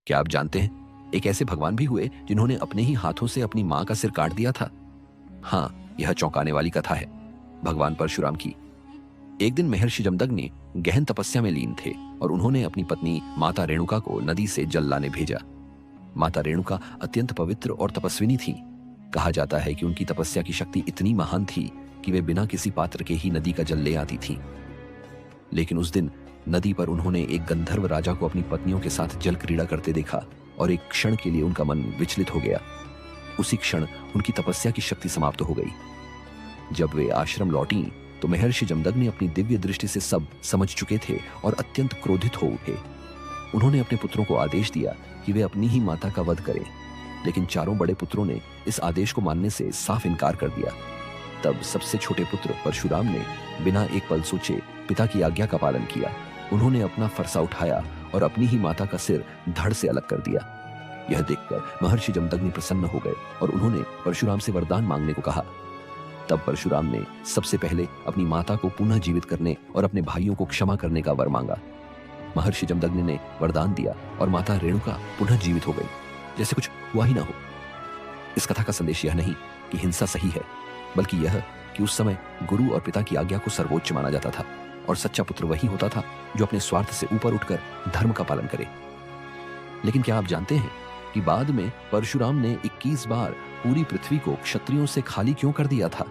क्या आप जानते हैं एक ऐसे भगवान भी हुए जिन्होंने अपने ही हाथों से अपनी मां का सिर काट दिया था? हाँ, यह चौंकाने वाली कथा है भगवान परशुराम की। एक दिन महर्षि जमदग्नि गहन तपस्या में लीन थे और उन्होंने अपनी पत्नी माता रेणुका को नदी से जल लाने भेजा। माता रेणुका अत्यंत पवित्र और तपस्विनी थी। कहा जाता है कि उनकी तपस्या की शक्ति इतनी महान थी कि वे बिना किसी पात्र के ही नदी का जल ले आती थी। लेकिन उस दिन नदी पर उन्होंने एक गंधर्व राजा को अपनी पत्नियों के साथ जल क्रीड़ा करते देखा और एक क्षण के लिए उनका मन विचलित हो गया। उसी क्षण उनकी तपस्या की शक्ति समाप्त हो गई। जब वे आश्रम लौटी तो महर्षि जमदग्नि अपनी दिव्य दृष्टि से सब समझ चुके थे और अत्यंत क्रोधित हो उठे। उन्होंने अपने पुत्रों को आदेश दिया कि वे अपनी ही माता का वध करें, लेकिन चारों बड़े पुत्रों ने इस आदेश को मानने से साफ इनकार कर दिया। तब सबसे छोटे पुत्र परशुराम ने बिना एक पल सोचे पिता की आज्ञा का पालन किया। उन्होंने अपना फरसा उठाया और अपनी ही माता का सिर धड़ से अलग कर दिया। यह देखकर महर्षि जमदग्नि प्रसन्न हो गए और उन्होंने परशुराम से वरदान मांगने को कहा। तब परशुराम ने सबसे पहले अपनी माता को पुनः जीवित करने और अपने भाइयों को क्षमा करने का वर मांगा। महर्षि जमदग्नि ने वरदान दिया और माता रेणुका पुनः जीवित हो गई, जैसे कुछ हुआ ही ना हो। इस कथा का संदेश यह नहीं कि हिंसा सही है, बल्कि यह कि उस समय गुरु और पिता की आज्ञा को सर्वोच्च माना जाता था और सच्चा पुत्र वही होता था जो अपने स्वार्थ से ऊपर उठकर धर्म का पालन करे। लेकिन क्या आप जानते हैं कि बाद में परशुराम ने 21 बार पूरी पृथ्वी को क्षत्रियों से खाली क्यों कर दिया था?